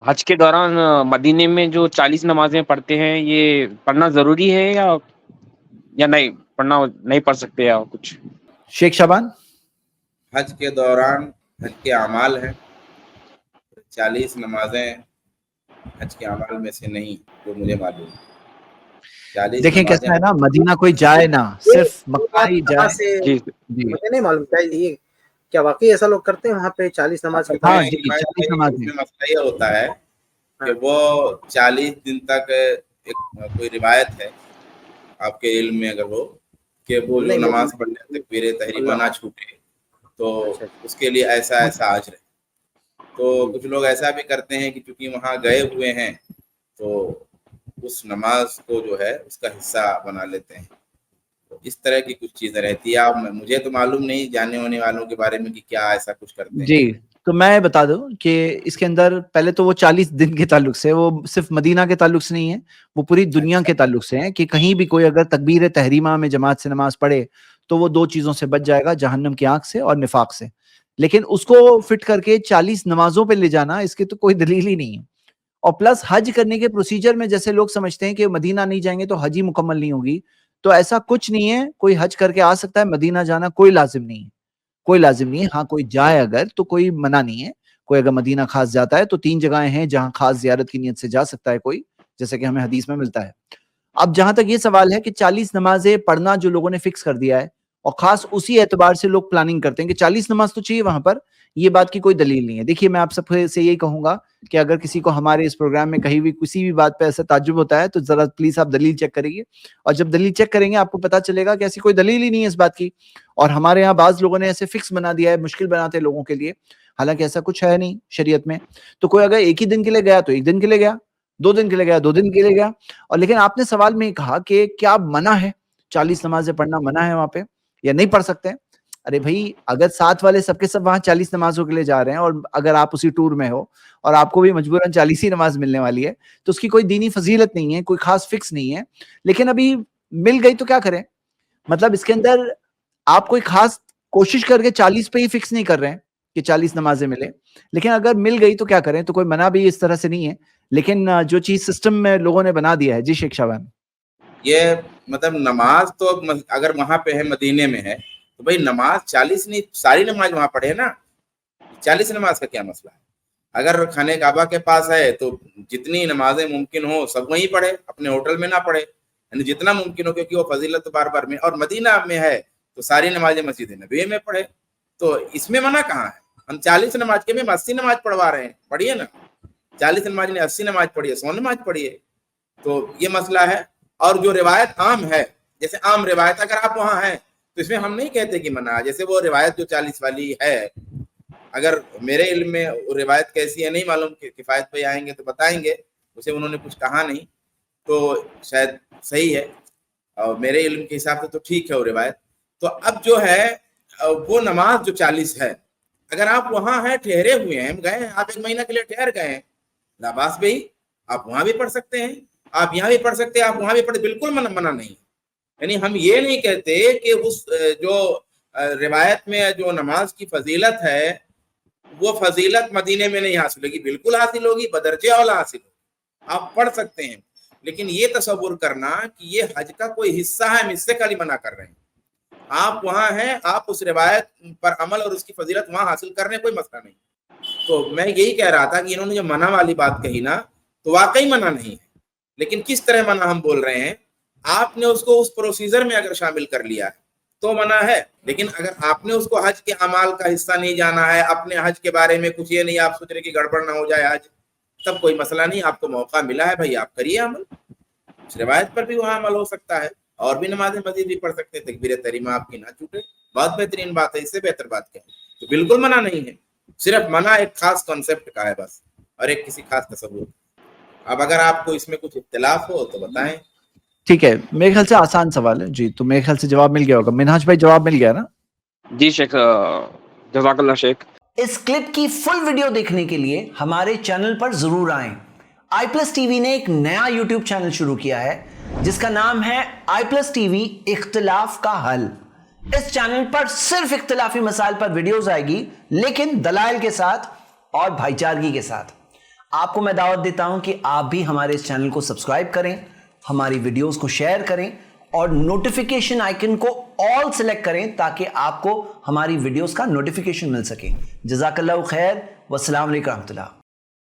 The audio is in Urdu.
حج کے دوران مدینے میں جو 40 نمازیں پڑھتے ہیں، یہ پڑھنا ضروری ہے یا نہیں پڑھنا نہیں پڑھ سکتے یا کچھ؟ شیخ شابان. حج کے دوران حج کے اعمال ہیں، 40 نمازیں حج کے اعمال میں سے نہیں جو مجھے معلوم ہے. 40 دیکھیں نمازیں کیسا ہے نا، مدینہ کوئی جائے نہ، صرف مکہ ہی کہاں جائے. سے جی جی مجھے نہیں معلوم یہ کیا واقعی ایسا لوگ کرتے ہیں وہاں پہ 40 نماز کی ہاں پابندی؟ جی، 40 اس نمازیں. میں مسئلہ یہ ہوتا ہے کہ وہ 40 دن تک ایک کوئی روایت ہے آپ کے علم میں اگر ہو کہ وہ جو نہیں، نماز پڑھ لے تکبیر تحریمہ نہ چھوٹے تو اچھا اس کے لیے ایسا اجر ہے. تو کچھ لوگ ایسا بھی کرتے ہیں کہ چونکہ وہاں گئے ہوئے ہیں تو اس نماز کو جو ہے اس کا حصہ بنا لیتے ہیں. اس طرح کی کچھ چیزیں رہتی ہیں. مجھے تو معلوم نہیں جاننے ہونے والوں کے بارے میں کہ کیا ایسا کچھ کرتے ہیں. جی تو میں بتا دوں کہ اس کے اندر پہلے تو وہ 40 دن کے تعلق سے، وہ صرف مدینہ کے تعلق سے نہیں ہے، وہ پوری دنیا کے تعلق سے ہے کہ کہیں بھی کوئی اگر تکبیر تحریمہ میں جماعت سے نماز پڑھے تو وہ 2 چیزوں سے بچ جائے گا، جہنم کی آنکھ سے اور نفاق سے. لیکن اس کو فٹ کر کے 40 نمازوں پہ لے جانا، اس کی تو کوئی دلیل ہی نہیں ہے. اور پلس حج کرنے کے پروسیجر میں جیسے لوگ سمجھتے ہیں کہ مدینہ نہیں جائیں گے تو حج ہی مکمل نہیں ہوگی، تو ایسا کچھ نہیں ہے. کوئی حج کر کے آ سکتا ہے، مدینہ جانا کوئی لازم نہیں ہے، کوئی لازم نہیں ہے. ہاں کوئی جائے اگر تو کوئی منع نہیں ہے. کوئی اگر مدینہ خاص جاتا ہے تو 3 جگہیں ہیں جہاں خاص زیارت کی نیت سے جا سکتا ہے کوئی، جیسے کہ ہمیں حدیث میں ملتا ہے. اب جہاں تک یہ سوال ہے کہ 40 نمازیں پڑھنا جو لوگوں نے فکس کر دیا ہے، اور خاص اسی اعتبار سے لوگ پلاننگ کرتے ہیں کہ 40 نماز تو چاہیے وہاں پر، یہ بات کی کوئی دلیل نہیں ہے. دیکھیے میں آپ سب سے یہی کہوں گا کہ اگر کسی کو ہمارے اس پروگرام میں کہیں بھی کسی بھی بات پہ ایسا تعجب ہوتا ہے تو ذرا پلیز آپ دلیل چیک کریے، اور جب دلیل چیک کریں گے آپ کو پتا چلے گا کہ ایسی کوئی دلیل ہی نہیں ہے اس بات کی. اور ہمارے یہاں بعض لوگوں نے ایسے فکس بنا دیا ہے، مشکل بناتے ہیں لوگوں کے لیے، حالانکہ ایسا کچھ ہے نہیں شریعت میں. تو کوئی اگر ایک ہی دن کے لیے گیا تو ایک دن کے لیے گیا، 2 دن کے لیے گیا 2 دن کے لیے گیا. اور لیکن آپ نے سوال میں کہا کہ کیا منع ہے 40 نمازیں پڑھنا، منع ہے وہاں پہ یا نہیں پڑھ سکتے ہیں؟ ارے بھائی اگر ساتھ والے سب کے سب وہاں 40 نمازوں کے لیے جا رہے ہیں، اور اگر آپ اسی ٹور میں ہو اور آپ کو بھی مجبوراً 40 ہی نماز ملنے والی ہے تو اس کی کوئی دینی فضیلت نہیں ہے، کوئی خاص فکس نہیں ہے. لیکن ابھی مل گئی تو کیا کریں؟ مطلب اس کے اندر آپ کوئی خاص کوشش کر کے 40 پہ ہی فکس نہیں کر رہے ہیں کہ 40 نمازیں ملے، لیکن اگر مل گئی تو کیا کریں؟ تو کوئی منع بھی اس طرح سے نہیں ہے. لیکن جو چیز سسٹم میں لوگوں نے بنا دیا ہے. جی شیخ شابان. یہ مطلب نماز تو اگر وہاں پہ ہے مدینے میں ہے تو بھائی نماز 40 نہیں، ساری نماز وہاں پڑھے نا. 40 نماز کا کیا مسئلہ ہے؟ اگر خانہ کعبہ کے پاس ہے تو جتنی نمازیں ممکن ہو سب وہیں پڑھے، اپنے ہوٹل میں نہ پڑھے، یعنی جتنا ممکن ہو، کیونکہ وہ فضیلت بار بار میں. اور مدینہ میں ہے تو ساری نمازیں مسجد نبوی میں پڑھے، تو اس میں منع کہاں ہے؟ ہم 40 نماز کے میں 80 نماز پڑھوا رہے ہیں، پڑھیے نا. 40 نماز نے 80 نماز پڑھیے، 100 نماز پڑھیے. تو یہ مسئلہ ہے. اور جو روایت عام ہے، جیسے عام روایت اگر آپ وہاں ہیں تو اس میں ہم نہیں کہتے کہ منع. جیسے وہ روایت جو 40 والی ہے، اگر میرے علم میں وہ روایت کیسی ہے نہیں معلوم، کہ کفایت پہ آئیں گے تو بتائیں گے، اسے انہوں نے کچھ کہا نہیں تو شاید صحیح ہے، اور میرے علم کے حساب سے تو ٹھیک ہے وہ روایت. تو اب جو ہے وہ نماز جو 40 ہے، اگر آپ وہاں ہیں، ٹھہرے ہوئے ہیں، گئے ہیں آپ 1 مہینہ کے لیے ٹھہر گئے ہیں، لاباس بھائی آپ وہاں بھی پڑھ سکتے ہیں، آپ یہاں بھی پڑھ سکتے ہیں، آپ وہاں بھی پڑھ، بالکل منع نہیں. یعنی ہم یہ نہیں کہتے کہ اس جو روایت میں جو نماز کی فضیلت ہے وہ فضیلت مدینے میں نہیں حاصل ہوگی، بالکل حاصل ہوگی، بدرجہ اولا حاصل ہوگی، آپ پڑھ سکتے ہیں. لیکن یہ تصور کرنا کہ یہ حج کا کوئی حصہ ہے، ہم اس سے خالی منع کر رہے ہیں. آپ وہاں ہیں، آپ اس روایت پر عمل اور اس کی فضیلت وہاں حاصل کرنے کوئی مسئلہ نہیں. تو میں یہی کہہ رہا تھا کہ انہوں نے جو منع والی بات کہی نا، تو واقعی منع نہیں ہے. لیکن کس طرح منع ہم بول رہے ہیں؟ آپ نے اس کو اس پروسیجر میں اگر شامل کر لیا ہے تو منع ہے. لیکن اگر آپ نے اس کو حج کے اعمال کا حصہ نہیں جانا ہے، اپنے حج کے بارے میں کچھ یہ نہیں آپ سوچ رہے کہ گڑبڑ نہ ہو جائے حج، تب کوئی مسئلہ نہیں. آپ کو موقع ملا ہے بھائی، آپ کریے عمل. اس روایت پر بھی وہاں عمل ہو سکتا ہے، اور بھی نمازیں مزید بھی پڑھ سکتے ہیں، تکبیر تحریمہ آپ کی نہ چھوٹے. بہت بہترین بات ہے، اس سے بہتر بات کیا ہے؟ تو بالکل منع نہیں ہے، صرف منع ایک خاص کانسیپٹ کا ہے بس، اور ایک کسی خاص تصور. اب اگر آپ کو اس میں کچھ اختلاف ہو تو بتائیں. ٹھیک ہے، میرے خیال سے آسان سوال ہے. جی تو میرے خیال سے جواب مل گیا ہوگا. منہاج بھائی جواب مل گیا نا؟ جی شیخ، جزاک اللہ شیخ. اس کلپ کی فل ویڈیو دیکھنے کے لیے ہمارے چینل پر ضرور آئیں. آئی پلس ٹی وی نے ایک نیا یوٹیوب چینل شروع کیا ہے جس کا نام ہے آئی پلس ٹی وی اختلاف کا حل. اس چینل پر صرف اختلافی مسائل پر ویڈیوز آئے گی، لیکن دلائل کے ساتھ اور بھائی چارگی کے ساتھ. آپ کو میں دعوت دیتا ہوں کہ آپ بھی ہمارے اس چینل کو سبسکرائب کریں, ہماری ویڈیوز کو شیئر کریں اور نوٹیفیکیشن آئیکن کو آل سلیکٹ کریں تاکہ آپ کو ہماری ویڈیوز کا نوٹیفیکیشن مل سکے. جزاک اللہ خیر, والسلام علیکم ورحمۃ اللہ.